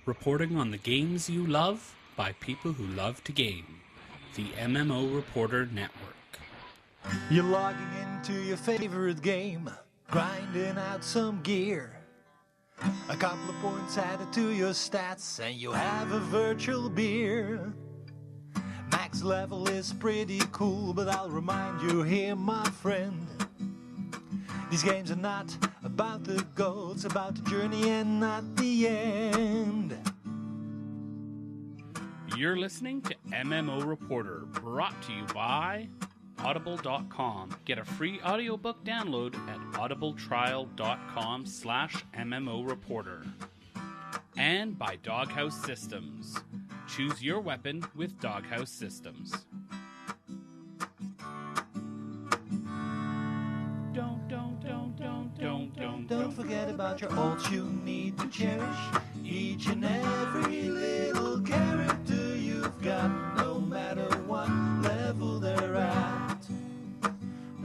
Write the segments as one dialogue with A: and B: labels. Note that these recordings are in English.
A: reporting on the games you love by people who love to game. The MMO Reporter Network.
B: You're logging into your favorite game, grinding out some gear. A couple of points added to your stats, and you have a virtual beer. Max level is pretty cool, but I'll remind you here, my friend. These games are not about the goal, it's about the journey and not the end.
A: You're listening to MMO Reporter, brought to you by Audible.com. Get a free audiobook download at audibletrial.com/MMO Reporter. And by Doghouse Systems. Choose your weapon with Doghouse Systems.
B: Don't forget about your ults you need to cherish. Each and every little character you've got, no matter what level they're at.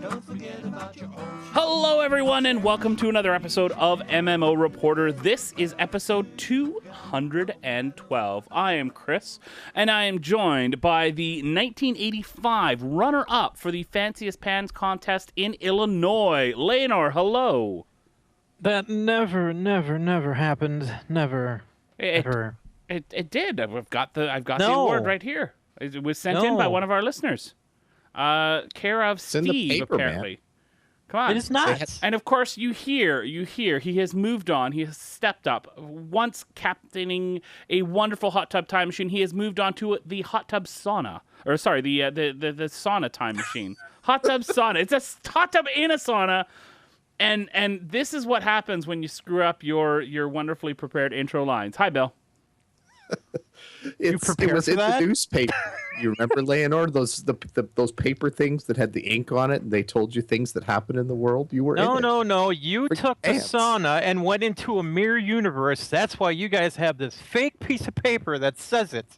B: Don't forget about your ults.
A: Hello, everyone, and welcome to another episode of MMO Reporter. This is episode 212. I am Chris, and I am joined by the 1985 runner-up for the Fanciest Pans contest in Illinois, Layanor. Hello.
C: That never happened. Never. Ever.
A: It did. I've got the award right here. It was sent in by one of our listeners. Care of Steve,
D: paper,
A: apparently.
D: Man.
A: Come on.
C: It is not.
A: And of course, you hear, he has moved on. He has stepped up. Once captaining a wonderful hot tub time machine, he has moved on to the hot tub sauna. Or sorry, the sauna time machine. Hot tub sauna. It's a hot tub in a sauna. And this is what happens when you screw up your wonderfully prepared intro lines. Hi, Bill.
D: It was in the newspaper. You remember, Layanor, those paper things that had the ink on it, and they told you things that happen in the world? You were
C: No. You took the sauna and went into a mirror universe. That's why you guys have this fake piece of paper that says it.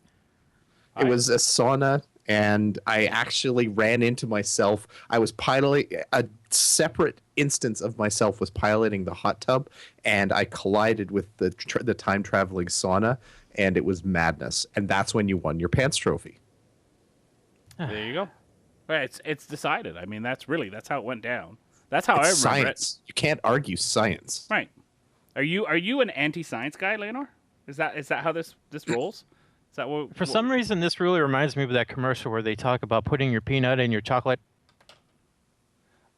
D: It was a sauna, and I actually ran into myself. I was piloting a separate instance of myself was piloting the hot tub, and I collided with the time traveling sauna, and it was madness. And that's when you won your pants trophy.
A: There you go. Well, it's decided. I mean, that's how it went down. That's how I remember
D: science. You can't argue science.
A: Right. Are you an anti-science guy, Layanor? Is that how this rolls? Is that what?
C: For some reason, this really reminds me of that commercial where they talk about putting your peanut in your chocolate.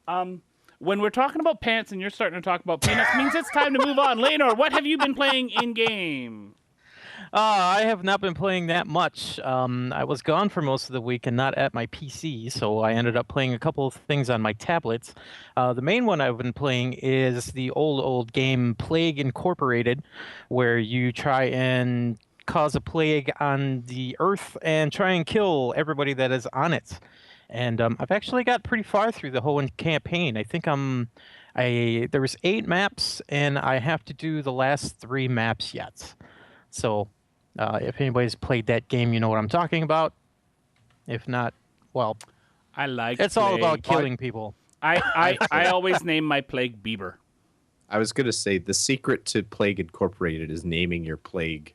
A: When we're talking about pants and you're starting to talk about peanuts, means it's time to move on. Layanor, what have you been playing in game?
C: I have not been playing that much. I was gone for most of the week and not at my PC, so I ended up playing a couple of things on my tablets. The main one I've been playing is the old game Plague Incorporated, where you try and cause a plague on the Earth and try and kill everybody that is on it. And I've actually got pretty far through the whole campaign. I think there was 8 maps, and I have to do the last 3 maps yet. So if anybody's played that game, you know what I'm talking about. If not, well, it's all about killing people.
A: I always name my plague Bieber.
D: I was going to say the secret to Plague Incorporated is naming your plague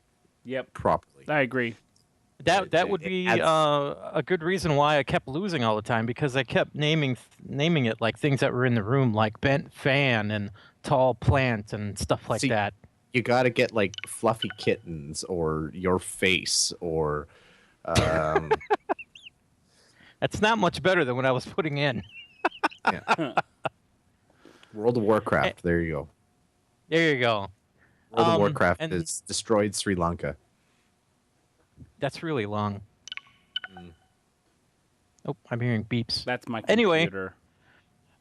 D: properly.
A: I agree.
C: That would be a good reason why I kept losing all the time, because I kept naming it like things that were in the room, like bent fan and tall plant and stuff like that.
D: You got to get like fluffy kittens or your face or.
C: That's not much better than what I was putting in.
D: Yeah. World of Warcraft. There you go.
C: There you go.
D: World of Warcraft has destroyed Sri Lanka.
C: That's really long. Oh, I'm hearing beeps.
A: That's my computer.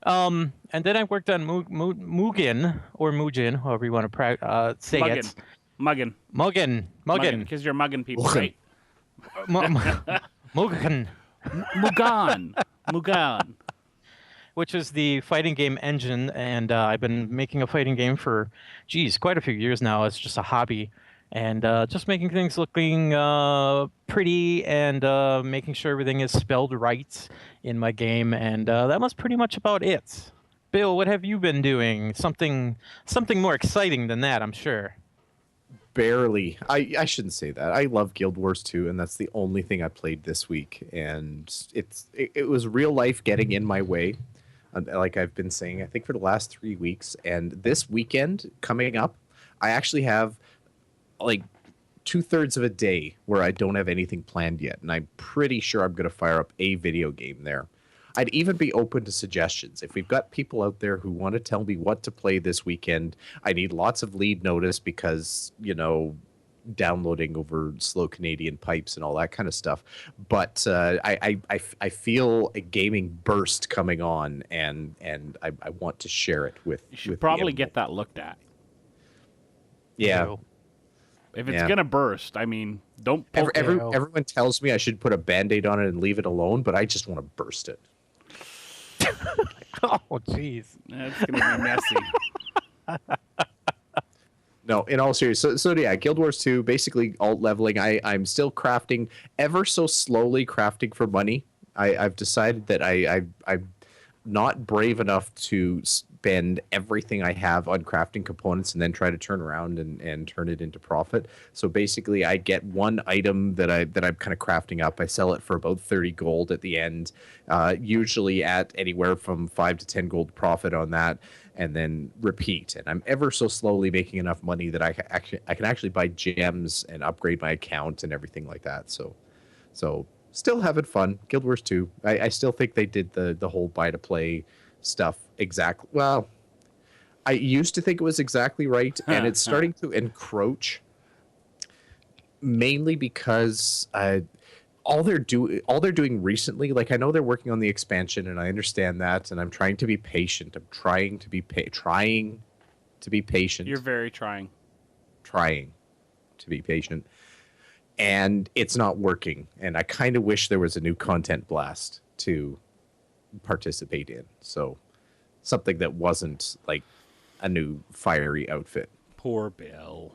C: And then I worked on Mugen, or Mujin, however you want to say it.
A: Muggin. Because you're mugging people, right?
C: Mugen.
A: Mugan.
C: Which is the fighting game engine, and I've been making a fighting game for, quite a few years now. It's just a hobby. And just making things looking pretty and making sure everything is spelled right in my game. And that was pretty much about it. Bill, what have you been doing? Something more exciting than that, I'm sure.
D: barely. I shouldn't say that. I love Guild Wars 2, and that's the only thing I played this week. And it was real life getting in my way, like I've been saying, I think for the last 3 weeks. And this weekend coming up, I actually have like 2/3 of a day where I don't have anything planned yet, and I'm pretty sure I'm going to fire up a video game there. I'd even be open to suggestions. If we've got people out there who want to tell me what to play this weekend, I need lots of lead notice because, downloading over slow Canadian pipes and all that kind of stuff. But I feel a gaming burst coming on, and I want to share it with.
A: You should probably get that looked at.
D: Yeah.
A: If it's gonna burst, I mean, don't.
D: Everyone tells me I should put a Band-Aid on it and leave it alone, but I just want to burst it.
C: Oh, jeez.
A: It's gonna be messy.
D: No, in all seriousness. So yeah, Guild Wars 2, basically alt leveling. I'm still crafting ever so slowly, crafting for money. I've decided that I'm not brave enough to spend everything I have on crafting components and then try to turn around and turn it into profit. So basically I get one item that I'm kind of crafting up. I sell it for about 30 gold at the end, usually at anywhere from 5 to 10 gold profit on that, and then repeat. And I'm ever so slowly making enough money that I can actually buy gems and upgrade my account and everything like that. So still having fun. Guild Wars 2. I still think they did the whole buy to play stuff exactly. Well, I used to think it was exactly right, and it's starting to encroach. Mainly because all they're doing recently, like I know they're working on the expansion, and I understand that, and I'm trying to be patient. I'm trying to be patient.
A: You're very trying.
D: Trying to be patient. And it's not working. And I kind of wish there was a new content blast to participate in. So something that wasn't like a new fiery outfit.
A: Poor Bill.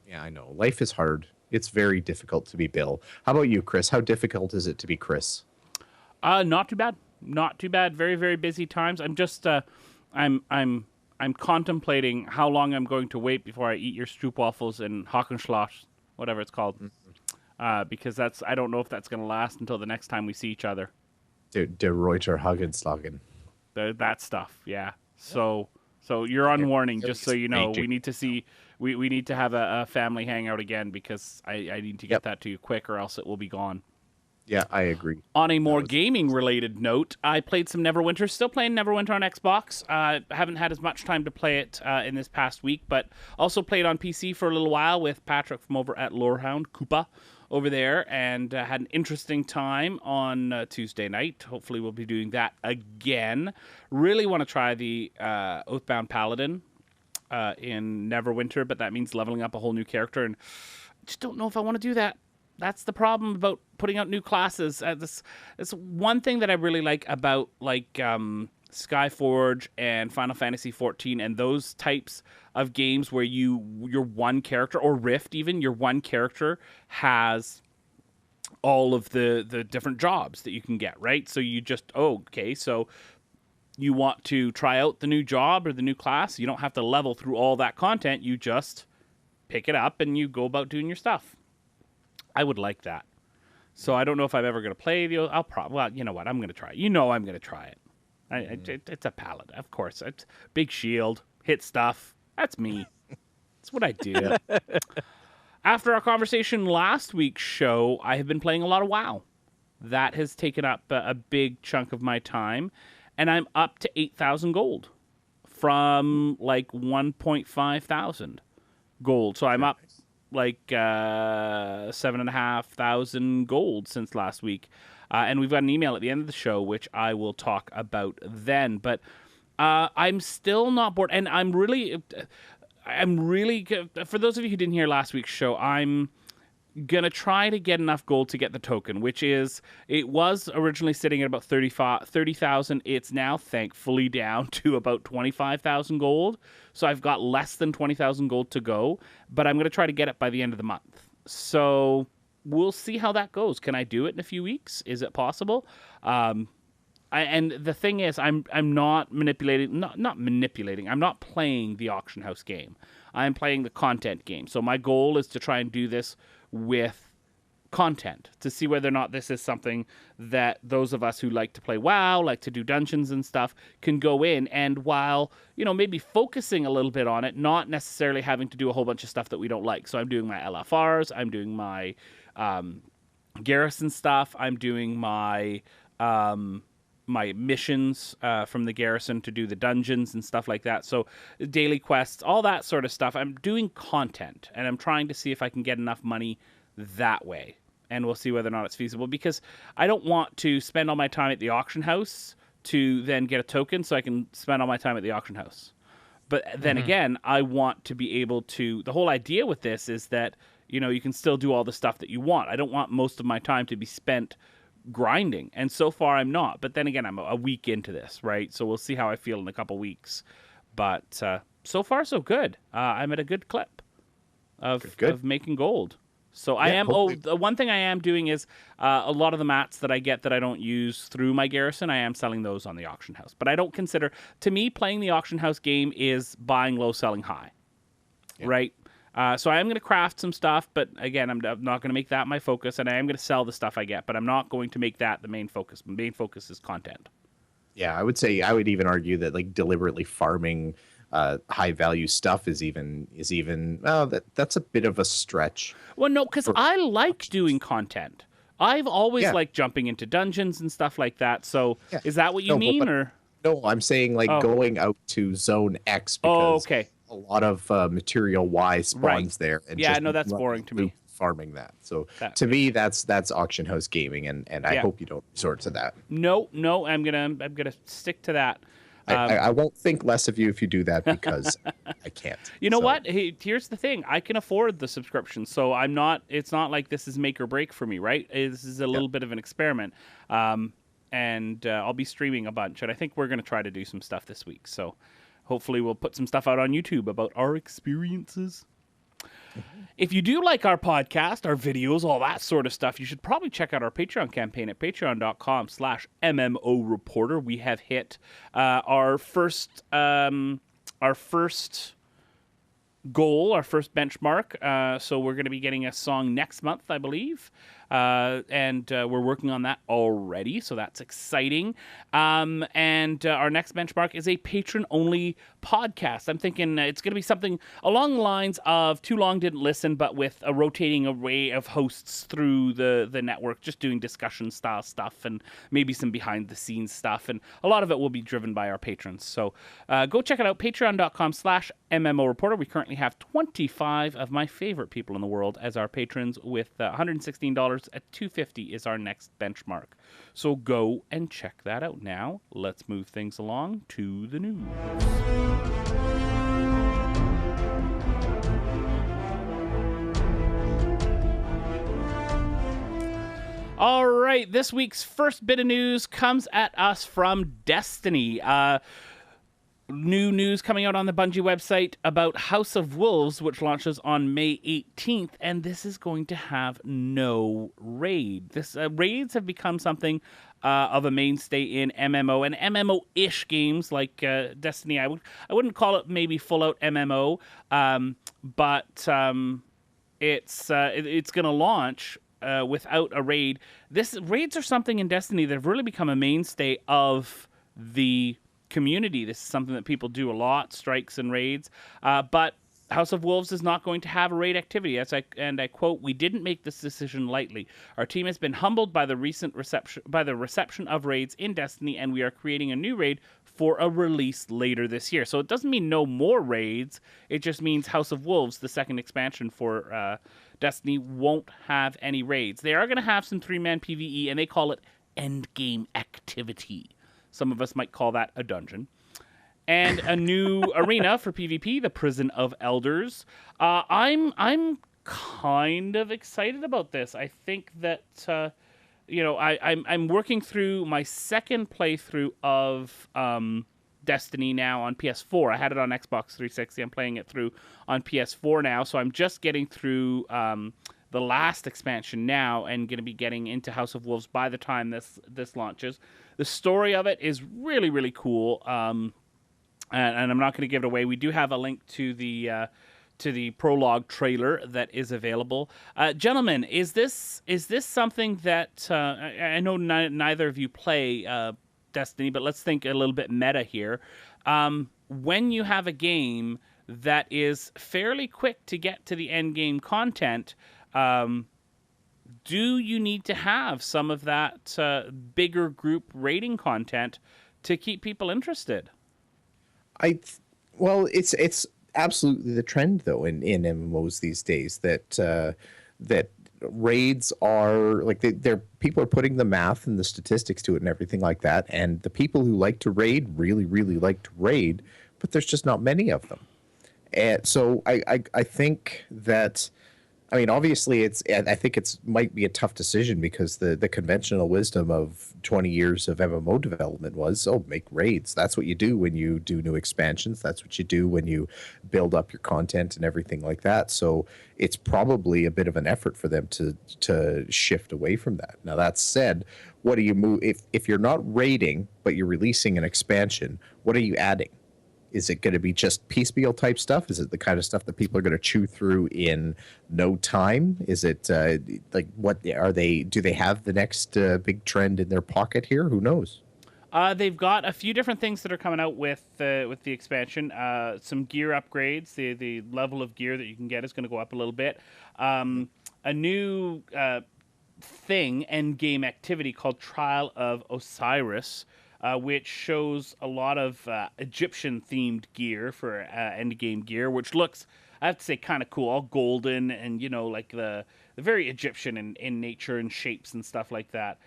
D: Yeah, I know. Life is hard. It's very difficult to be Bill. How about you, Chris? How difficult is it to be Chris?
A: Not too bad. Not too bad. Very, very busy times. I'm just I'm contemplating how long I'm going to wait before I eat your stroopwafels and Hockenschloss, whatever it's called. Because I don't know if that's going to last until the next time we see each other.
D: Der Reuter Hagenslagen.
A: That stuff, yeah. So you're on warning, just so you know. We need to see. We need to have a family hangout again because I need to get that to you quick, or else it will be gone.
D: Yeah, I agree.
A: On a more gaming-related note, I played some Neverwinter. Still playing Neverwinter on Xbox. Haven't had as much time to play it in this past week, but also played on PC for a little while with Patrick from over at Lorehound, Koopa, over there, and had an interesting time on Tuesday night. Hopefully we'll be doing that again. Really want to try the Oathbound Paladin in Neverwinter, but that means leveling up a whole new character, and I just don't know if I want to do that. That's the problem about putting out new classes. This one thing that I really like about Skyforge and Final Fantasy XIV and those types of games where your one character, or Rift even, your one character has all of the different jobs that you can get, right? So you just, so you want to try out the new job or the new class. You don't have to level through all that content. You just pick it up and you go about doing your stuff. I would like that. So I don't know if I'm ever going to play the... Well, you know what? I'm going to try it. I'm going to try it. It's a paladin, of course. It's big shield, hit stuff. That's me. That's what I do. After our conversation last week's show, I have been playing a lot of WoW. That has taken up a big chunk of my time, and I'm up to 8,000 gold from like 1,500 gold. So I'm up like 7,500 gold since last week. And we've got an email at the end of the show, which I will talk about then. But I'm still not bored. And I'm really, for those of you who didn't hear last week's show, I'm going to try to get enough gold to get the token, it was originally sitting at about 30,000. It's now thankfully down to about 25,000 gold. So I've got less than 20,000 gold to go, but I'm going to try to get it by the end of the month. So we'll see how that goes. Can I do it in a few weeks? Is it possible? I And the thing is, I'm not manipulating, not manipulating. I'm not playing the auction house game. I'm playing the content game. So my goal is to try and do this with content to see whether or not this is something that those of us who like to play WoW, like to do dungeons and stuff, can go in, and while, you know, maybe focusing a little bit on it, not necessarily having to do a whole bunch of stuff that we don't like. So I'm doing my LFRs, I'm doing my garrison stuff, I'm doing my my missions from the garrison to do the dungeons and stuff like that. So daily quests, all that sort of stuff. I'm doing content, and I'm trying to see if I can get enough money that way. And we'll see whether or not it's feasible, because I don't want to spend all my time at the auction house to then get a token so I can spend all my time at the auction house. But then again, I want to be able to... The whole idea with this is that, you know, you can still do all the stuff that you want. I don't want most of my time to be spent grinding. And so far, I'm not. But then again, I'm a week into this, right? So we'll see how I feel in a couple weeks. But so far, so good. I'm at a good clip of making gold. So I am. Hopefully. The one thing I am doing is a lot of the mats that I get that I don't use through my garrison, I am selling those on the auction house. But I don't consider, to me, playing the auction house game is buying low, selling high, right? So I am going to craft some stuff, but again, I'm not going to make that my focus, and I am going to sell the stuff I get, but I'm not going to make that the main focus. My main focus is content. Yeah,
D: I would even argue that like deliberately farming high value stuff is even that's a bit of a stretch.
A: Well, no, because I like doing content. I've always liked jumping into dungeons and stuff like that. So is that what you mean, or
D: no? I'm saying like going out to Zone X because a lot of material Y spawns there. And
A: that's boring to me.
D: Farming that. So to me, that's auction house gaming, and I hope you don't resort to that.
A: No, I'm gonna stick to that.
D: I won't think less of you if you do that, because I can't.
A: You know what? Hey, here's the thing. I can afford the subscription, so I'm not. It's not like this is make or break for me, right? This is a little bit of an experiment, and I'll be streaming a bunch, and I think we're going to try to do some stuff this week. So hopefully, we'll put some stuff out on YouTube about our experiences. If you do like our podcast, our videos, all that sort of stuff, you should probably check out our Patreon campaign at patreon.com/MMO Reporter. We have hit our first goal, our first benchmark. So we're going to be getting a song next month, I believe. And we're working on that already, so that's exciting. And our next benchmark is a patron-only podcast. I'm thinking it's going to be something along the lines of Too Long Didn't Listen, but with a rotating array of hosts through the network, just doing discussion-style stuff and maybe some behind-the-scenes stuff. And a lot of it will be driven by our patrons. So go check it out, patreon.com/MMO Reporter. We currently have 25 of my favorite people in the world as our patrons, with $116 at $250 is our next benchmark. So go and check that out. Now, let's move things along to the news. All right, this week's first bit of news comes at us from Destiny. New news coming out on the Bungie website about House of Wolves, which launches on May 18th, and this is going to have no raid. Raids have become something of a mainstay in MMO and MMO-ish games like Destiny. I wouldn't call it maybe full-out MMO, but it's going to launch without a raid. Raids are something in Destiny that have really become a mainstay of the community. This is something that people do a lot, strikes and raids, but House of Wolves is not going to have a raid activity. And I quote, "We didn't make this decision lightly. Our team has been humbled by the reception of raids in Destiny, and we are creating a new raid for a release later this year." So it doesn't mean no more raids. It just means House of Wolves, the second expansion for Destiny, won't have any raids. They are going to have some 3-man PvE, and they call it endgame activity. Some of us might call that a dungeon. And a new arena for PvP, the Prison of Elders. I'm kind of excited about this. I think that I'm working through my second playthrough of Destiny now on PS4. I had it on Xbox 360. I'm playing it through on PS4 now, so I'm just getting through the last expansion now and going to be getting into House of Wolves by the time this launches. The story of it is really, really cool. And I'm not going to give it away. We do have a link to the prologue trailer that is available. Gentlemen, is this something that I know neither of you play Destiny, but let's think a little bit meta here. When you have a game that is fairly quick to get to the end game content, do you need to have some of that bigger group raiding content to keep people interested?
D: Well, it's absolutely the trend though in MMOs these days that that raids are like they're people are putting the math and the statistics to it and everything like that, and the people who like to raid really like to raid, but there's just not many of them. And so I think that, I mean, obviously I think it's might be a tough decision because the conventional wisdom of 20 years of MMO development was, oh, make raids. That's what you do when you do new expansions. That's what you do when you build up your content and everything like that. So it's probably a bit of an effort for them to shift away from that. Now, that said, what do you move if you're not raiding, but you're releasing an expansion, what are you adding? Is it going to be just piecemeal type stuff? Is it the kind of stuff that people are going to chew through in no time? Is it like what are they? Do they have the next big trend in their pocket here? Who knows?
A: They've got a few different things that are coming out with the expansion. Some gear upgrades. The level of gear that you can get is going to go up a little bit. A new end game activity called Trial of Osiris. Which shows a lot of Egyptian-themed gear for end-game gear, which looks, I have to say, kind of cool. All golden and, like the very Egyptian in nature and shapes and stuff like that.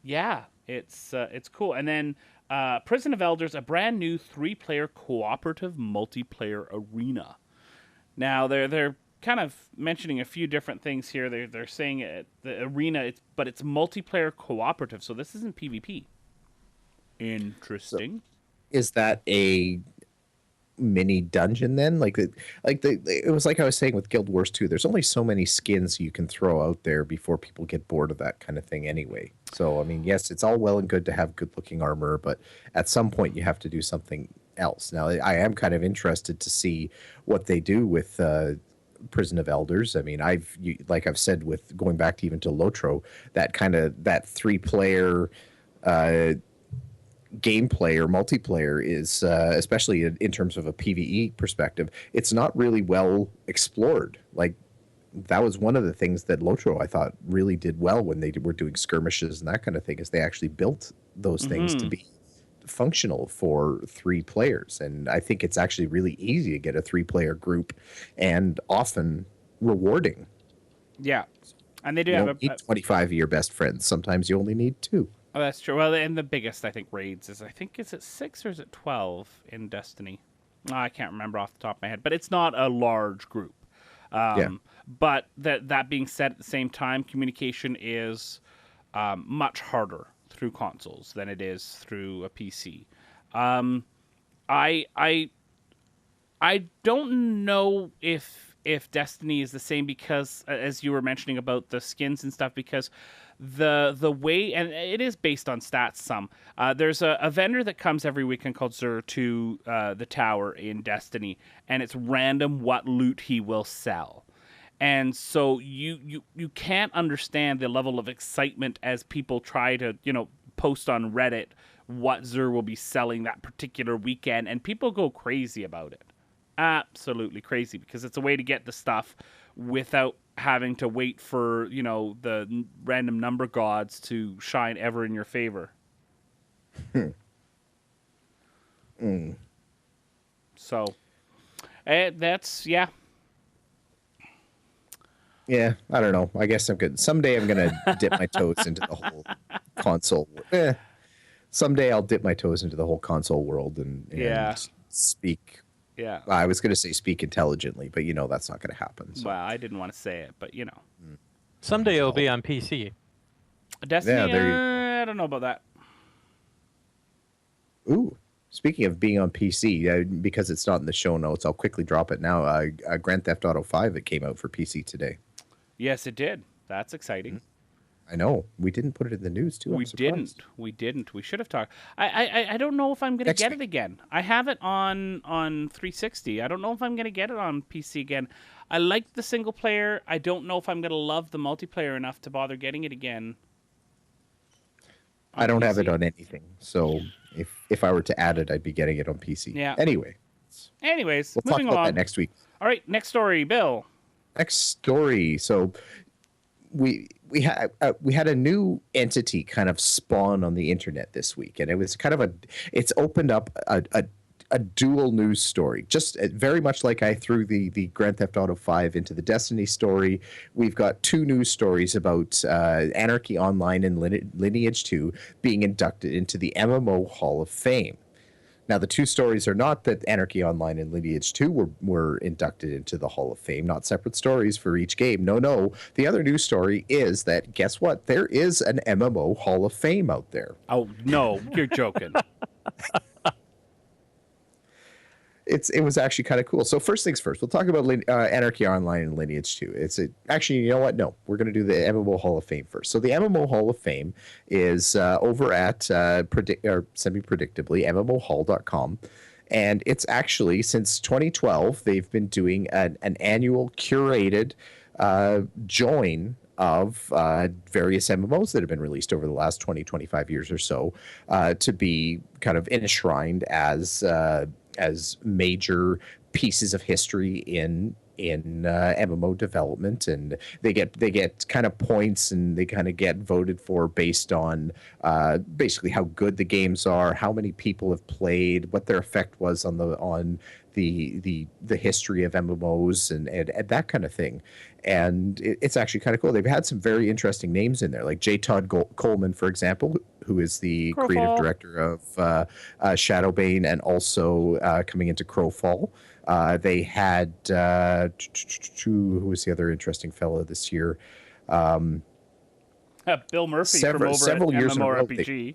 A: Yeah, it's cool. And then Prison of Elders, a brand new 3-player cooperative multiplayer arena. Now, they're kind of mentioning a few different things here. They're saying the arena, but it's multiplayer cooperative, so this isn't PvP. Interesting.
D: So, is that a mini dungeon then? It was like I was saying with Guild Wars 2. There's only so many skins you can throw out there before people get bored of that kind of thing anyway. So I mean, yes, it's all well and good to have good-looking armor, but at some point you have to do something else. Now, I am kind of interested to see what they do with Prison of Elders. I mean, like I've said, with going back to even to Lotro, that 3-player gameplay or multiplayer is, especially in terms of a PvE perspective, it's not really well explored. Like, that was one of the things that Lotro, I thought, really did well when they were doing skirmishes and that kind of thing, is they actually built those things to be functional for 3 players. And I think it's actually really easy to get a 3-player group, and often rewarding.
A: Yeah. And they do
D: you
A: have
D: don't need 25 of your best friends. Sometimes you only need 2.
A: Oh, that's true. Well, and the biggest, I think, raids is it 6 or is it 12 in Destiny? Oh, I can't remember off the top of my head, but it's not a large group. But that being said, at the same time, communication is much harder through consoles than it is through a PC. I don't know if Destiny is the same, because as you were mentioning about the skins and stuff, because the way, and it is based on stats some, there's a vendor that comes every weekend called Zur to the tower in Destiny, and it's random what loot he will sell. And so you can't understand the level of excitement as people try to post on Reddit what Zur will be selling that particular weekend, and people go crazy about it. Absolutely crazy, because it's a way to get the stuff without having to wait for the random number gods to shine ever in your favor. So that's
D: yeah, I don't know, I guess I'm good. Someday I'm gonna dip my toes into the whole console. Someday I'll dip my toes into the whole console world and speak.
A: Yeah.
D: I was going to say speak intelligently, but that's not going to happen. So.
A: Well, I didn't want to say it, but
C: Someday it'll be on PC.
A: Destiny, I don't know about that.
D: Ooh, speaking of being on PC, because it's not in the show notes, I'll quickly drop it now. Grand Theft Auto 5, it came out for PC today.
A: Yes, it did. That's exciting.
D: I know. We didn't put it in the news, too. I'm surprised.
A: We didn't. We should have talked. I don't know if I'm going to get
D: week.
A: it again. I have it on 360. I don't know if I'm going to get it on PC again. I like the single player. I don't know if I'm going to love the multiplayer enough to bother getting it again.
D: I don't
A: PC.
D: have it on anything. So if I were to add it, I'd be getting it on PC.
A: Yeah.
D: Anyway.
A: Anyways,
D: we'll
A: moving
D: talk about
A: on.
D: that next week.
A: All right, next story, Bill.
D: Next story. So we had a new entity kind of spawn on the internet this week, and it was kind of it's opened up a dual news story, just very much like I threw the Grand Theft Auto 5 into the Destiny story. We've got two news stories about Anarchy Online and Lineage 2 being inducted into the MMO Hall of Fame. Now, the two stories are not that Anarchy Online and Lineage 2 were inducted into the Hall of Fame, not separate stories for each game. No. The other news story is that, guess what? There is an MMO Hall of Fame out there.
A: Oh, no, you're joking.
D: It was actually kind of cool. So first things first, we'll talk about Anarchy Online and Lineage 2. Actually, you know what? No, we're going to do the MMO Hall of Fame first. So the MMO Hall of Fame is over at semi-predictably MMOHall.com. And it's actually, since 2012, they've been doing an annual curated join of various MMOs that have been released over the last 20, 25 years or so to be kind of enshrined as major pieces of history in MMO development, and they get kind of points, and they kind of get voted for based on basically how good the games are, how many people have played, what their effect was on the history of MMOs and that kind of thing. And it's actually kind of cool. They've had some very interesting names in there, like J. Todd Coleman, for example, who is the creative director of Shadowbane and also coming into Crowfall. They had who was the other interesting fellow this year?
A: Bill Murphy from over
D: several
A: at
D: years
A: MMORPG.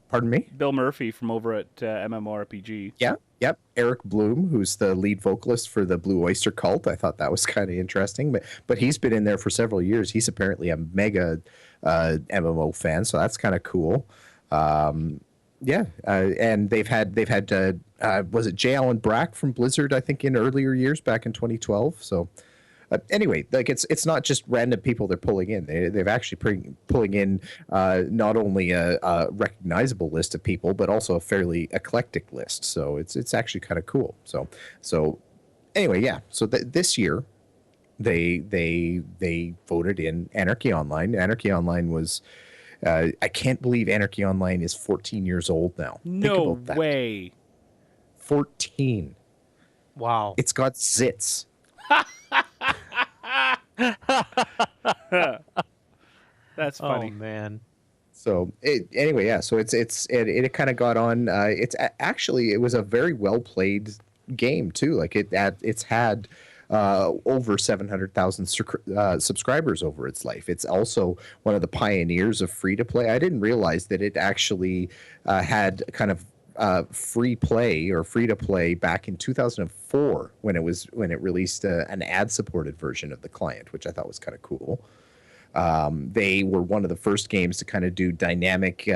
D: Pardon me?
A: Bill Murphy from over at MMORPG.
D: Yeah, yep. Eric Bloom, who's the lead vocalist for the Blue Oyster Cult. I thought that was kind of interesting, but he's been in there for several years. He's apparently a mega MMO fan, so that's kind of cool. And they've had was it J. Allen Brack from Blizzard, I think, in earlier years back in 2012. So anyway, like it's not just random people they're pulling in. They've actually pulling in not only a recognizable list of people, but also a fairly eclectic list. So it's actually kind of cool. So anyway, yeah. So this year they voted in Anarchy Online. Anarchy Online was. I can't believe Anarchy Online is 14 years old now.
A: No way.
D: 14.
C: Wow.
D: It's got zits.
A: That's funny.
C: Oh man.
D: So anyway, yeah. So it kind of got on. Actually it was a very well played game too. Like it's had over 700,000 subscribers over its life. It's also one of the pioneers of free to play. I didn't realize that it actually had kind of free play or free to play back in 2004 when it released an ad supported version of the client, which I thought was kind of cool. They were one of the first games to kind of do dynamic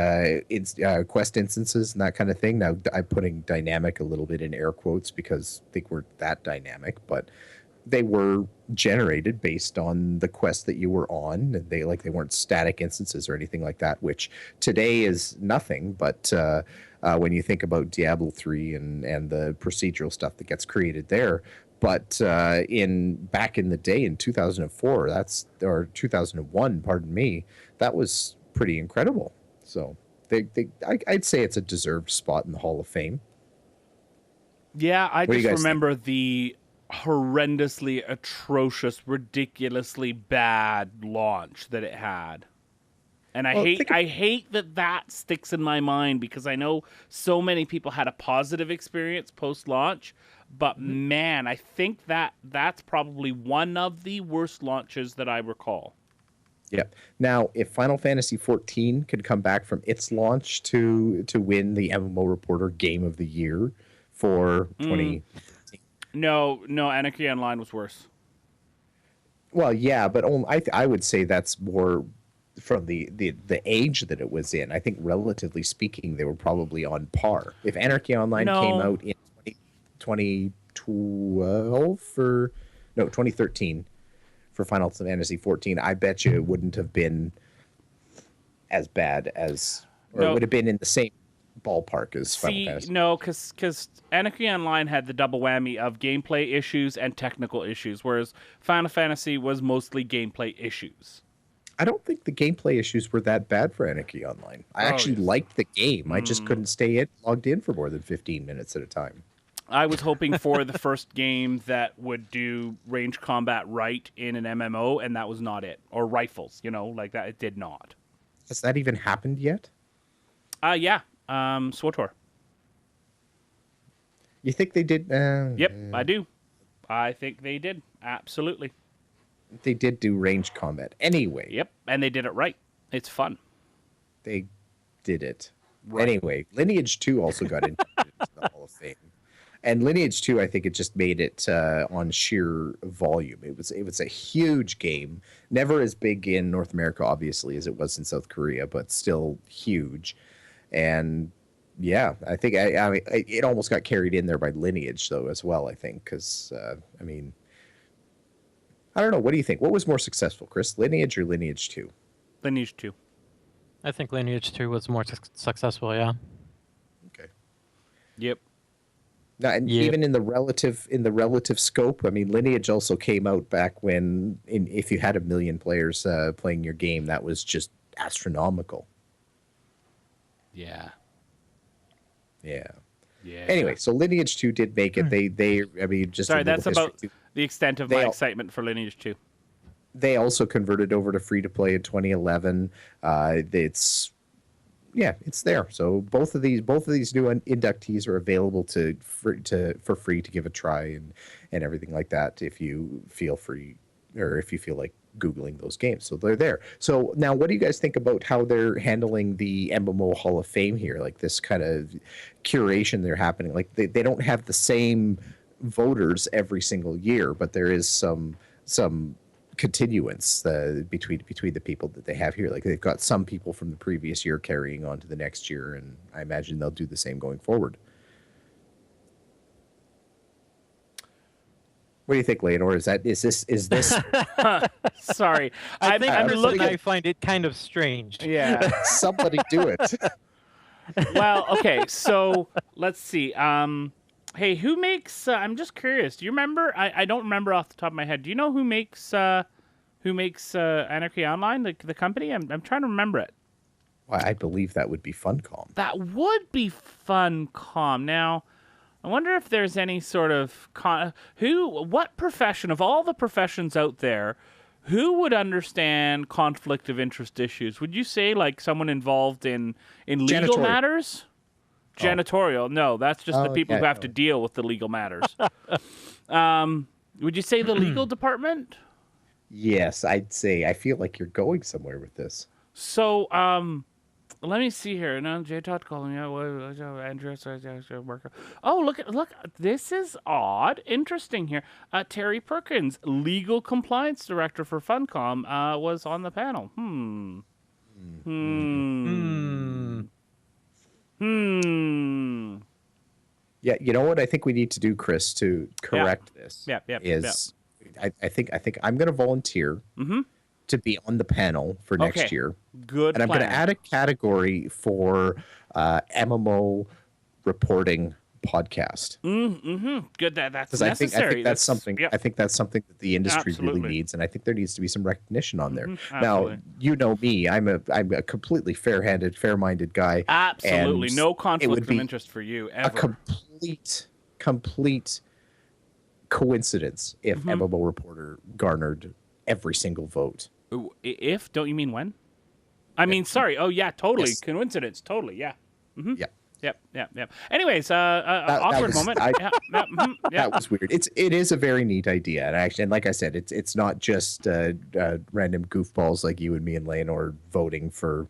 D: quest instances and that kind of thing. Now I'm putting dynamic a little bit in air quotes because they weren't that dynamic, but they were generated based on the quest that you were on. And they weren't static instances or anything like that, which today is nothing. But when you think about Diablo 3 and the procedural stuff that gets created there, but back in the day in 2004, or 2001, pardon me, that was pretty incredible. So I'd say it's a deserved spot in the Hall of Fame.
A: Yeah, I
D: What do you
A: just
D: guys
A: remember the horrendously atrocious, ridiculously bad launch that it had. And I hate that sticks in my mind because I know so many people had a positive experience post-launch, but man, I think that's probably one of the worst launches that I recall.
D: Yeah. Now, if Final Fantasy XIV could come back from its launch to win the MMO Reporter Game of the Year for 20.
A: No, Anarchy Online was worse.
D: Well, yeah, but I would say that's more from the age that it was in, I think relatively speaking, they were probably on par. If Anarchy Online came
A: No.
D: out in 2012 for no 2013 for Final Fantasy 14, I bet you it wouldn't have been as bad as, or
A: No.
D: it would have been in the same ballpark as Final
A: See,
D: Fantasy.
A: no, because Anarchy Online had the double whammy of gameplay issues and technical issues, whereas Final Fantasy was mostly gameplay issues.
D: I don't think the gameplay issues were that bad for Anarchy Online. I actually
A: yes.
D: liked the game. I just couldn't stay logged in for more than 15 minutes at a time.
A: I was hoping for the first game that would do range combat right in an MMO, and that was not it. Or rifles, like that. It did not.
D: Has that even happened yet?
A: Yeah. SWTOR.
D: You think they did?
A: Yep, I do. I think they did. Absolutely.
D: They did do range combat. Anyway.
A: Yep, and they did it right. It's fun.
D: They did it.
A: Right.
D: Anyway, Lineage 2 also got into the Hall of Fame. And Lineage 2, I think it just made it on sheer volume. It was a huge game. Never as big in North America, obviously, as it was in South Korea, but still huge. And yeah, I think I mean, it almost got carried in there by Lineage, though, as well, I think. Because, I mean, I don't know. What do you think? What was more successful, Chris? Lineage or Lineage 2?
A: Lineage 2.
C: I think Lineage 2 was more successful, yeah.
D: Okay.
A: Yep.
D: Now, and even in the relative scope, I mean, Lineage also came out back when, if you had 1 million players playing your game, that was just astronomical.
A: Yeah.
D: Yeah.
A: Yeah.
D: Anyway, so Lineage 2 did make it. They I mean, just
A: Sorry,
D: a little
A: that's about
D: history.
A: the extent of my excitement for Lineage 2.
D: They also converted over to free to play in 2011. It's there. So both of these new inductees are available for free to give a try and everything like that if you feel free or if you feel like Googling those games. So they're there. So now what do you guys think about how they're handling the MMO Hall of Fame here? Like this kind of curation they're happening. Like they don't have the same voters every single year, but there is some continuance between the people that they have here. Like they've got some people from the previous year carrying on to the next year, and I imagine they'll do the same going forward. What do you think, Layanor? Is this
A: Sorry.
C: I find it kind of strange.
A: Yeah.
D: Somebody do it.
A: Well, okay, so let's see. Hey, who makes? I'm just curious. Do you remember? I don't remember off the top of my head. Do you know who makes Anarchy Online, the company? I'm trying to remember it.
D: Well, I believe that would be Funcom.
A: That would be Funcom. Now, I wonder if there's any sort of what profession of all the professions out there, who would understand conflict of interest issues? Would you say like someone involved in legal matters? Janitorial. No, that's just the people who have to deal with the legal matters. Would you say the legal department?
D: Yes, I'd say. I feel like you're going somewhere with this.
A: So, let me see here. No, J. Todd calling me. Andrew, worker. Oh, look. This is odd. Interesting here. Terry Perkins, legal compliance director for Funcom, was on the panel.
D: Yeah, you know what I think we need to do, Chris, to correct this. I think I'm going to volunteer to be on the panel for next year.
A: Good.
D: And I'm going to add a category for MMO reporting podcast.
A: Good. That's
D: because
A: necessary.
D: I think that's something.
A: Yep.
D: I think that's something that the industry
A: Absolutely.
D: really needs, and I think there needs to be some recognition on there.
A: Absolutely.
D: Now, you know me. I'm a completely fair-minded guy.
A: Absolutely,
D: and
A: no conflict of
D: be
A: interest for you ever.
D: A complete coincidence if MMO Reporter garnered every single vote.
A: If don't you mean when? I mean, sorry. Oh yeah, totally.
D: Yes.
A: Coincidence. Totally. Yeah.
D: Yeah.
A: Yep. Anyways, awkward moment.
D: That was weird. It is a very neat idea, and like I said, it's not just random goofballs like you and me and Layanor voting for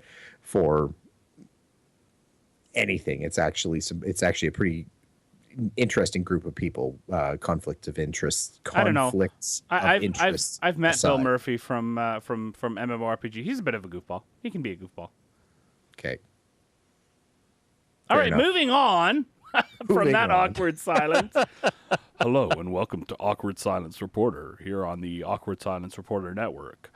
D: anything. It's actually a pretty interesting group of people. Conflicts of interest.
A: I don't know.
D: Conflicts of interest.
A: I've met
D: aside.
A: Bill Murphy from MMORPG. He's a bit of a goofball. He can be a goofball.
D: Okay.
A: All
D: Fair
A: right,
D: enough.
A: moving on from
D: Moving
A: that
D: on.
A: awkward silence. Hello and welcome to Awkward Silence Reporter here on the Awkward Silence Reporter Network.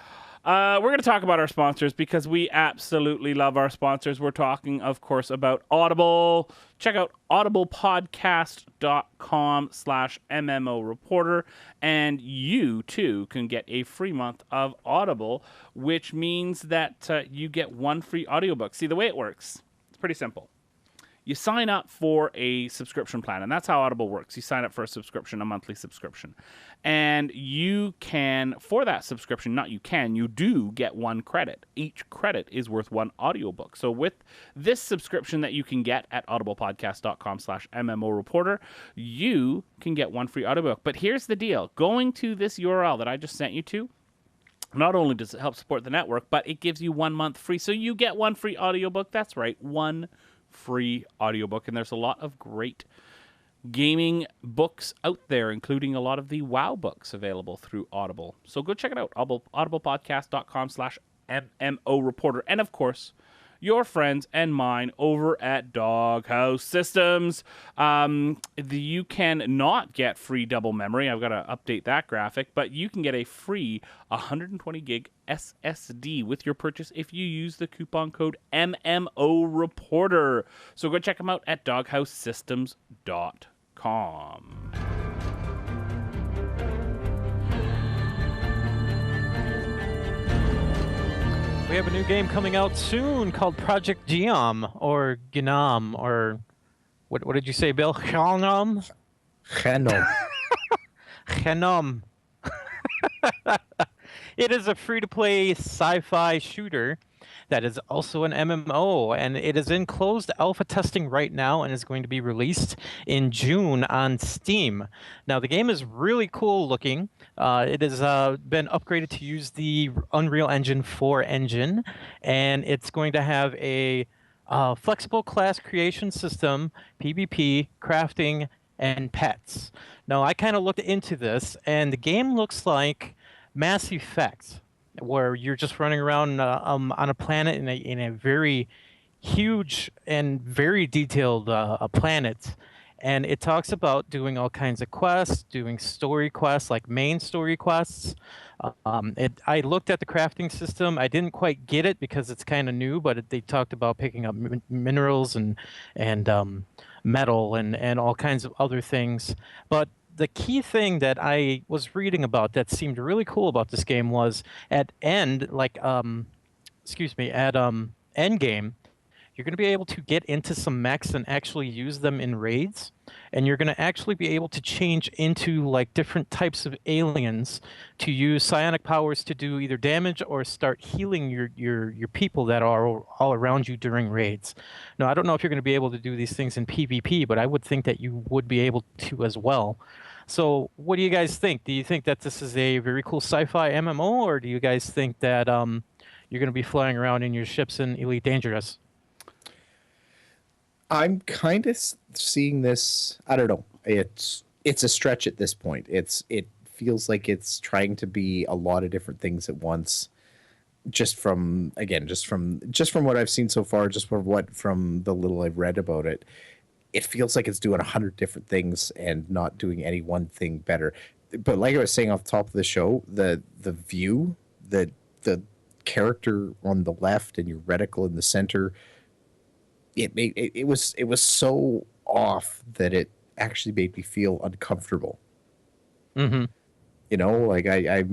A: We're going to talk about our sponsors because we absolutely love our sponsors. We're talking, of course, about Audible. Check out audiblepodcast.com/MMO Reporter, and you, too, can get a free month of Audible, which means that you get one free audiobook. See, the way it works, it's pretty simple. You sign up for a subscription plan, and that's how Audible works. You sign up for a subscription, a monthly subscription. And you can, for that subscription, you do get 1 credit. Each credit is worth 1 audiobook. So with this subscription that you can get at audiblepodcast.com/MMO Reporter, you can get 1 free audiobook. But here's the deal. Going to this URL that I just sent you to, not only does it help support the network, but it gives you 1 month free. So you get 1 free audiobook. That's right, 1 free audiobook, and there's a lot of great gaming books out there, including a lot of the WoW books available through Audible. So go check it out, audiblepodcast.com/MMO Reporter. And of course, your friends and mine over at Doghouse Systems. You can not get free double memory. I've got to update that graphic, but you can get a free 120 gig SSD with your purchase if you use the coupon code MMO Reporter. So go check them out at doghousesystems.com.
C: We have a new game coming out soon called Project Geom or Gnome or what did you say, Bill? Gnome?
D: Gnome.
C: Gnome. It is a free-to-play sci-fi shooter that is also an MMO, and it is in closed alpha testing right now and is going to be released in June on Steam. Now, the game is really cool looking. It has been upgraded to use the Unreal Engine 4 engine, and it's going to have a flexible class creation system, PvP, crafting, and pets. Now, I kind of looked into this, and the game looks like Mass Effect, where you're just running around on a planet in a very huge and very detailed planet. And it talks about doing all kinds of quests, doing story quests, like main story quests. I looked at the crafting system. I didn't quite get it because it's kind of new, but they talked about picking up minerals and metal and all kinds of other things. But the key thing that I was reading about that seemed really cool about this game was at end game, you're going to be able to get into some mechs and actually use them in raids, and you're going to actually be able to change into like different types of aliens to use psionic powers to do either damage or start healing your people that are all around you during raids. Now, I don't know if you're going to be able to do these things in PvP, but I would think that you would be able to as well. So what do you guys think? Do you think that this is a very cool sci-fi MMO, or do you guys think that you're going to be flying around in your ships in Elite Dangerous?
D: I'm kind of seeing this. I don't know. It's a stretch at this point. It feels like it's trying to be a lot of different things at once. Just from what I've seen so far, from the little I've read about it, it feels like it's doing 100 different things and not doing any one thing better. But like I was saying off the top of the show, the view, the character on the left and your reticle in the center, it was so off that it actually made me feel uncomfortable.
C: Mm-hmm.
D: You know, like I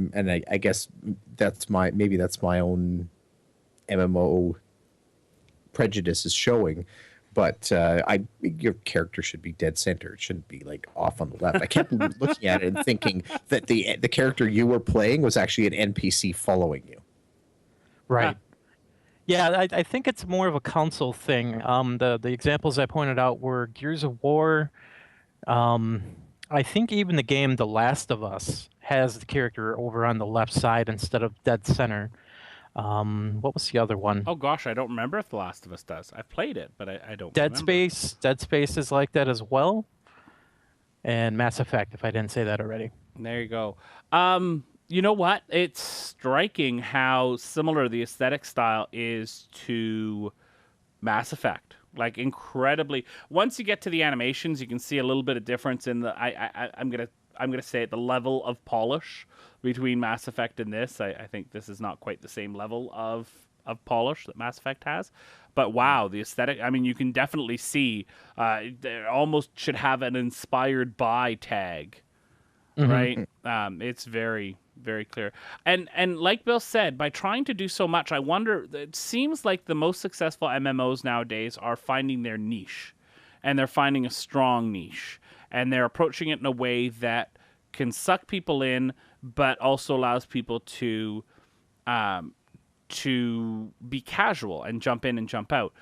D: guess that's my own MMO prejudice is showing. But your character should be dead center. It shouldn't be like off on the left. I kept looking at it and thinking that the character you were playing was actually an NPC following you.
C: Right. Yeah, I think it's more of a console thing. The examples I pointed out were Gears of War. I think even the game The Last of Us has the character over on the left side instead of dead center. What was the other one?
A: Oh gosh, I don't remember if The Last of Us does. I've played it, but I don't
C: Dead
A: remember.
C: Space is like that as well. and Mass Effect, if I didn't say that already.
A: There you go. You know what? It's striking how similar the aesthetic style is to Mass Effect. Like incredibly. Once you get to the animations, you can see a little bit of difference in the. I'm gonna say it, the level of polish between Mass Effect and this. I think this is not quite the same level of polish that Mass Effect has. But wow, the aesthetic. I mean, you can definitely see. They almost should have an inspired by tag, right? It's very very clear. And like Bill said, by trying to do so much, I wonder. It seems like the most successful MMOs nowadays are finding their niche, and they're finding a strong niche, and they're approaching it in a way that can suck people in, but also allows people to be casual and jump in and jump out.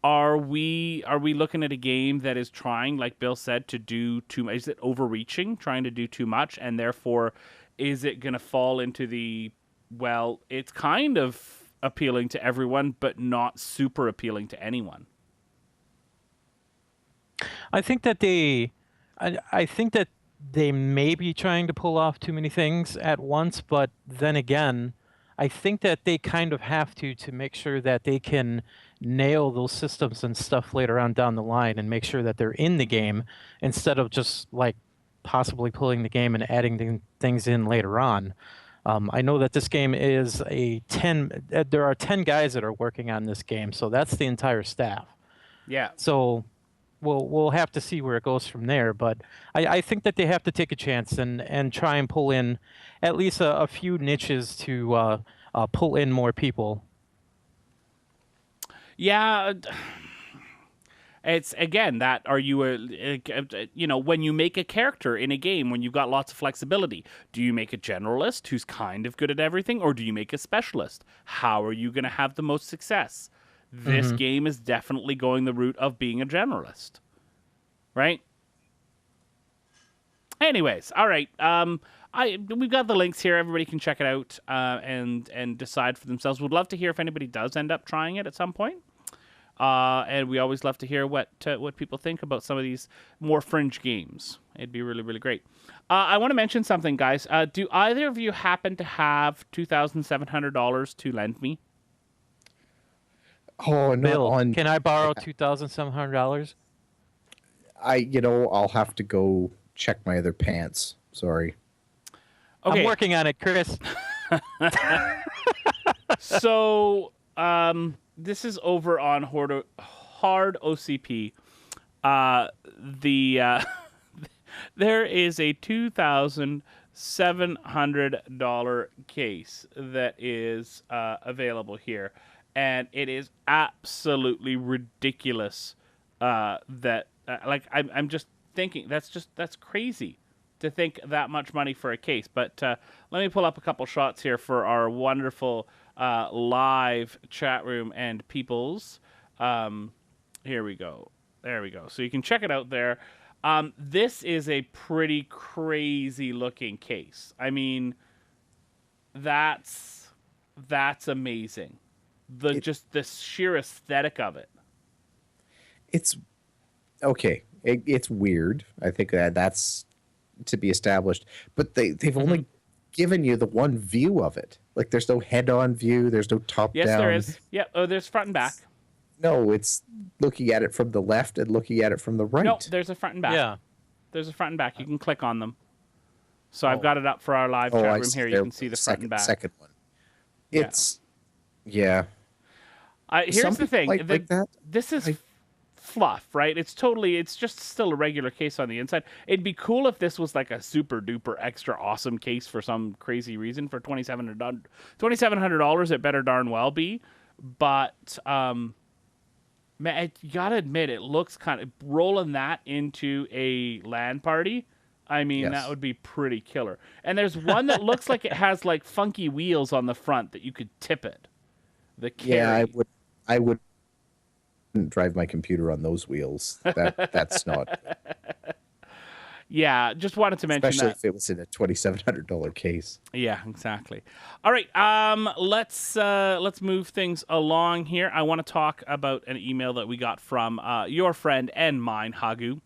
A: Are we looking at a game that is trying, like Bill said, to do too much? Is it overreaching, trying to do too much, and therefore is it going to fall into the, well, it's kind of appealing to everyone, but not super appealing to anyone?
C: I think that I think that they may be trying to pull off too many things at once, but then again, I think that they kind of have to make sure that they can nail those systems and stuff later on down the line and make sure that they're in the game instead of just like possibly pulling the game and adding things in later on. I know that this game is there are 10 guys that are working on this game, so that's the entire staff.
A: Yeah.
C: So we'll have to see where it goes from there, but I think that they have to take a chance and try and pull in at least a few niches to pull in more people.
A: Yeah. It's again that are you when you make a character in a game, when you've got lots of flexibility, do you make a generalist who's kind of good at everything, or do you make a specialist? How are you going to have the most success? This game is definitely going the route of being a generalist, right? Anyways, all right. We've got the links here. Everybody can check it out and decide for themselves. We'd love to hear if anybody does end up trying it at some point. And we always love to hear what people think about some of these more fringe games. It'd be really, really great. I want to mention something, guys. Do either of you happen to have $2,700 to lend me?
D: Oh, no.
C: Bill, can I borrow $2,700?
D: I'll have to go check my other pants. Sorry.
A: Okay.
C: I'm working on it, Chris.
A: So, this is over on Hard OCP. There is a $2,700 case that is available here, and it is absolutely ridiculous. I'm just thinking that's crazy to think that much money for a case. But let me pull up a couple shots here for our wonderful live chat room and peoples. Here we go. There we go. So you can check it out there. This is a pretty crazy looking case. I mean, that's amazing. Just the sheer aesthetic of it.
D: It's okay. It's weird. I think that's to be established. But they've only given you the one view of it. Like, there's no head-on view. There's no top-down.
A: Yes, there is. Yeah. Oh, there's front and back.
D: No, it's looking at it from the left and looking at it from the right.
A: No, there's a front and back.
C: Yeah.
A: There's a front and back. You can click on them. So I've got it up for our live chat room here. You can see the front and back.
D: Second one. It's, yeah.
A: Here's the thing.
D: Like that.
A: This is fluff, right? It's just still a regular case on the inside. It'd be cool if this was like a super duper extra awesome case for some crazy reason for $2,700. It better darn well be. But man, you gotta admit, it looks kind of rolling that into a LAN party. I mean,
D: Yes.
A: that would be pretty killer. And there's one that looks like it has like funky wheels on the front that you could tip it. The carry.
D: Yeah, I would drive my computer on those wheels. That's not.
A: Yeah, just wanted to mention
D: Especially
A: that.
D: if it was in a $2,700 case.
A: Yeah, exactly. All right, let's move things along here. I want to talk about an email that we got from your friend and mine, Hagu.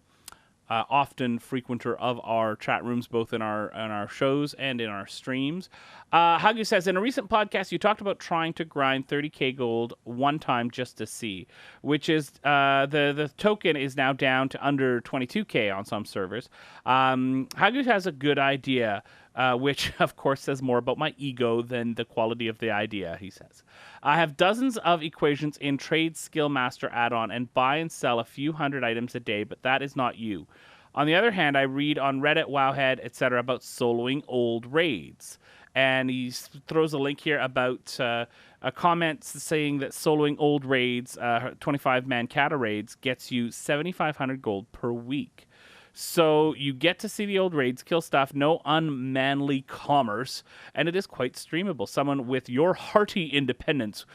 A: often frequenter of our chat rooms, both in our shows and in our streams. Hagu says, in a recent podcast, you talked about trying to grind 30k gold one time just to see, which is the token is now down to under 22k on some servers. Hagu has a good idea, which of course says more about my ego than the quality of the idea, he says. I have dozens of equations in Trade Skill Master add-on and buy and sell a few hundred items a day, but that is not you. On the other hand, I read on Reddit, Wowhead, etc. about soloing old raids. And he throws a link here about a comment saying that soloing old raids, 25-man kata raids, gets you 7,500 gold per week. So you get to see the old raids, kill stuff, no unmanly commerce, and it is quite streamable. Someone with your hearty independence,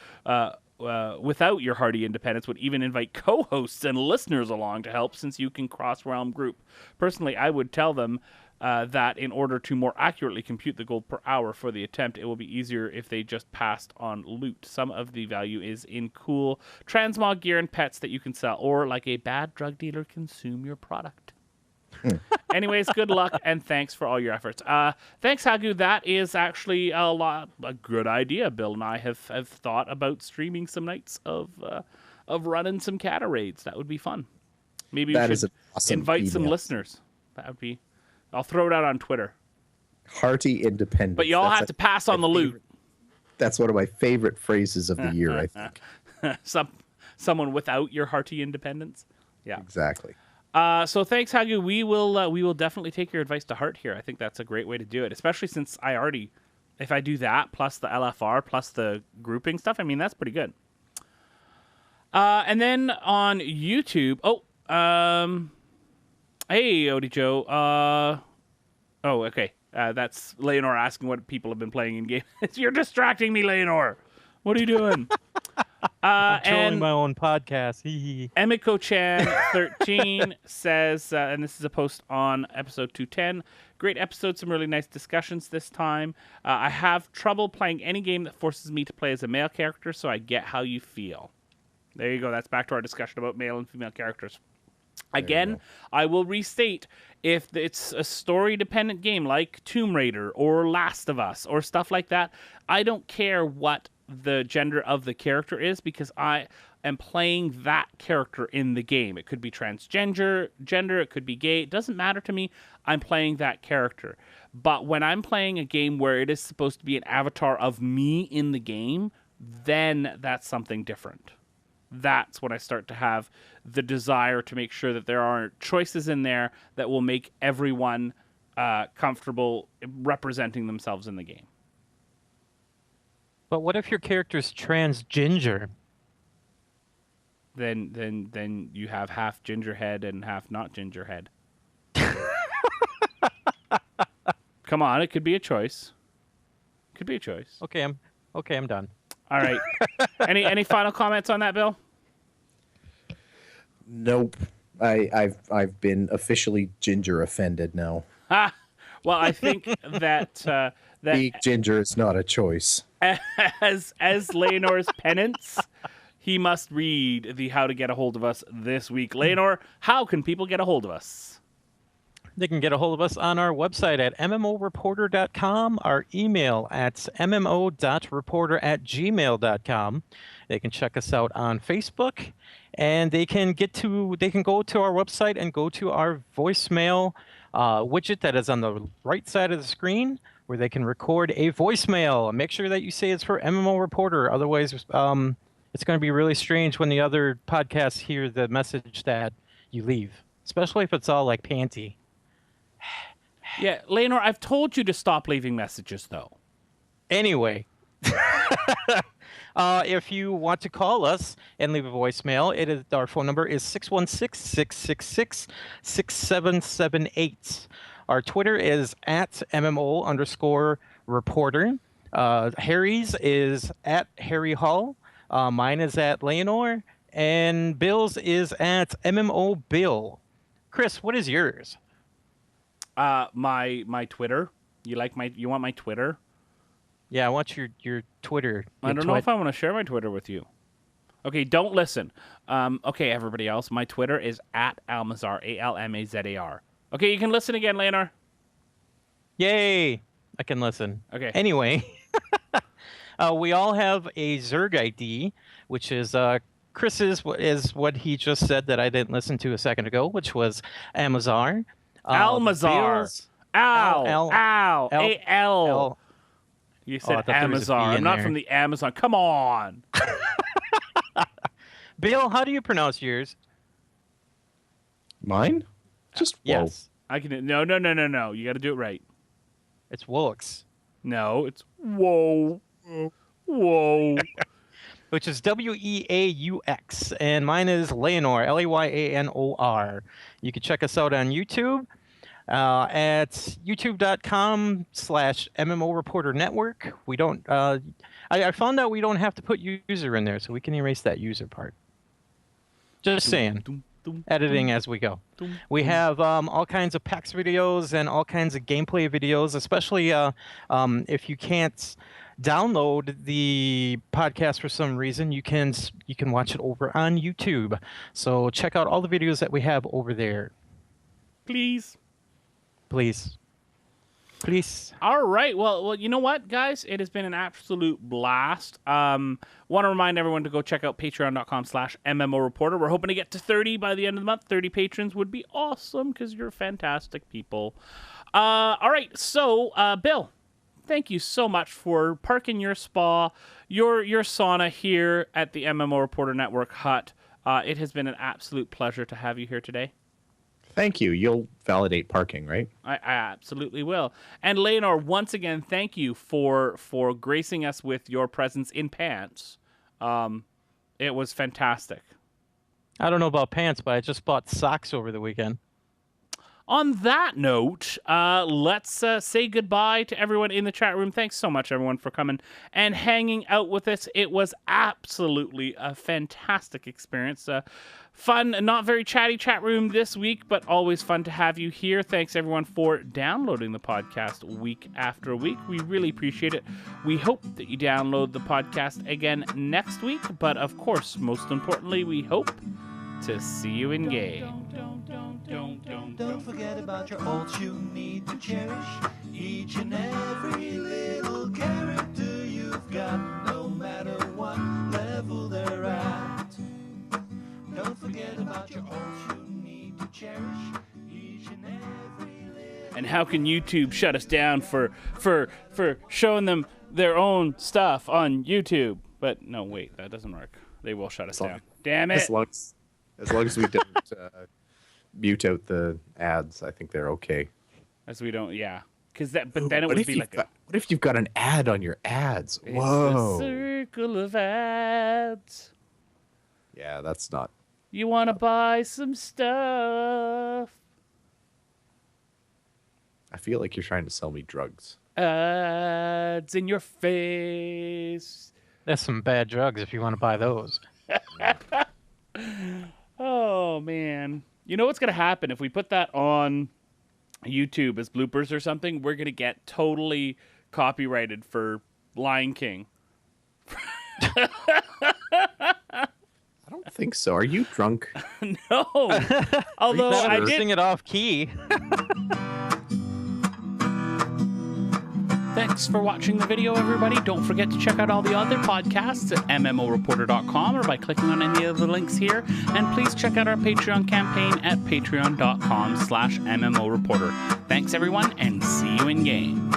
A: without your hearty independence, would even invite co-hosts and listeners along to help, since you can cross-realm group. Personally, I would tell them that in order to more accurately compute the gold per hour for the attempt, it will be easier if they just passed on loot. Some of the value is in cool transmog gear and pets that you can sell, or like a bad drug dealer, consume your product. Anyways, good luck and thanks for all your efforts. Thanks, Hagu. That is actually a good idea. Bill and I have thought about streaming some nights of running some kata raids. That would be fun. Maybe we should invite some listeners. That would be. I'll throw it out on Twitter.
D: Hearty independence.
A: But you all have to pass on the loot.
D: That's one of my favorite phrases of the year, I think.
A: Someone without your hearty independence. Yeah,
D: exactly.
A: So thanks, Hagu. We will definitely take your advice to heart here. I think that's a great way to do it, especially since if I do that plus the LFR plus the grouping stuff, I mean, that's pretty good. And then on YouTube, hey, Odie Joe. Okay. That's Layanor asking what people have been playing in game. You're distracting me, Layanor. What are you doing?
C: I'm trolling my own podcast.
A: Emiko-chan 13 says, and this is a post on episode 210, great episode, some really nice discussions this time. I have trouble playing any game that forces me to play as a male character, so I get how you feel. There you go. That's back to our discussion about male and female characters. Again, I will restate, if it's a story-dependent game like Tomb Raider or Last of Us or stuff like that, I don't care what the gender of the character is, because I am playing that character in the game. It could be transgender, it could be gay. It doesn't matter to me. I'm playing that character. But when I'm playing a game where it is supposed to be an avatar of me in the game, then that's something different. That's when I start to have the desire to make sure that there are choices in there that will make everyone comfortable representing themselves in the game.
C: But what if your character's transgender?
A: Then you have half ginger head and half not ginger head. Come on, it could be a choice. Could be a choice.
C: Okay, I'm done.
A: All right. Any final comments on that, Bill?
D: Nope. I've been officially ginger offended now.
A: Well, I think that
D: Being ginger is not a choice.
A: As Layanor's penance, he must read the How to Get a Hold of Us this week. Layanor, how can people get a hold of us?
C: They can get a hold of us on our website at mmoreporter.com, our email at mmo.reporter@gmail.com. They can check us out on Facebook, and they can go to our website and go to our voicemail widget that is on the right side of the screen, where they can record a voicemail. Make sure that you say it's for MMO Reporter. Otherwise, it's going to be really strange when the other podcasts hear the message that you leave, especially if it's all like panty.
A: Yeah, Layanor, I've told you to stop leaving messages, though.
C: Anyway, if you want to call us and leave a voicemail, our phone number is 616-666-6778. Our Twitter is at MMO_reporter. Harry's is at Harry Hall. Mine is at Layanor. And Bill's is at MMO Bill. Chris, what is yours?
A: My Twitter. You want my Twitter?
C: Yeah, I want your Twitter.
A: I don't know if I want to share my Twitter with you. Okay, don't listen. Okay, everybody else, my Twitter is at Almazar, Almazar. Okay, you can listen again, Layanor.
C: Yay! I can listen.
A: Okay.
C: Anyway, we all have a Zerg ID, which is Chris's is what he just said that I didn't listen to a second ago, which was Amazar.
A: Almazar.
C: Bill's-
A: Ow.
C: L-
A: Ow.
C: L-
A: A-L.
C: L-
A: You
C: I
A: said
C: thought there was a
A: Amazar.
C: B
A: I'm
C: in
A: not
C: there.
A: from the Amazon. Come on.
C: Bill, how do you pronounce yours?
D: Mine? Just whoa.
C: Yes,
A: I can. No. You got to do it right.
C: it's Wooks,
A: No, it's whoa. Whoa.
C: which is Weaux, and mine is Layanor, Layanor. You can check us out on YouTube at youtube.com/MMO Reporter Network. We don't. I found out we don't have to put user in there, so we can erase that user part. Just saying. Editing as we go. We have all kinds of PAX videos and all kinds of gameplay videos, especially if you can't download the podcast for some reason, you can watch it over on YouTube. So check out all the videos that we have over there.
A: Please. All right. Well, you know what, guys? It has been an absolute blast. Want to remind everyone to go check out patreon.com/MMO Reporter. We're hoping to get to 30 by the end of the month. 30 patrons would be awesome because you're fantastic people. All right. So, Bill, thank you so much for parking your spa, your sauna here at the MMO Reporter Network hut. It has been an absolute pleasure to have you here today.
D: Thank you. You'll validate parking, right?
A: I absolutely will. And Layanor, once again, thank you for gracing us with your presence in pants. It was fantastic.
C: I don't know about pants, but I just bought socks over the weekend.
A: On that note, let's say goodbye to everyone in the chat room. Thanks so much, everyone, for coming and hanging out with us. It was absolutely a fantastic experience. Fun, not very chatty chat room this week, but always fun to have you here. Thanks, everyone, for downloading the podcast week after week. We really appreciate it. We hope that you download the podcast again next week, but of course, most importantly, we hope to see you in game.
B: Don't forget about your ults you need to cherish. Each and every little character you've got, no matter what level they're at. Don't forget about your ults you need to cherish. Each and every little...
A: And how can YouTube shut us down for showing them their own stuff on YouTube? But no, wait, that doesn't work. They will shut us down. Damn it.
D: As long as we don't mute out the ads, I think they're okay.
A: As we don't, yeah. But then it would be like
D: what if you've got an ad on your ads?
A: It's
D: Whoa.
A: a circle of ads.
D: Yeah, that's not.
A: You want to buy some stuff.
D: I feel like you're trying to sell me drugs.
A: Ads in your face.
C: That's some bad drugs if you want to buy those.
A: Oh, man. You know what's going to happen if we put that on YouTube as bloopers or something? We're going to get totally copyrighted for Lion King.
D: I don't think so. Are you drunk?
A: No. Although
C: Not
A: I
C: if you
A: did.
C: sing it off key.
A: Thanks for watching the video, everybody. Don't forget to check out all the other podcasts at MMOreporter.com or by clicking on any of the links here. And please check out our Patreon campaign at patreon.com/MMOreporter. Thanks, everyone, and see you in game.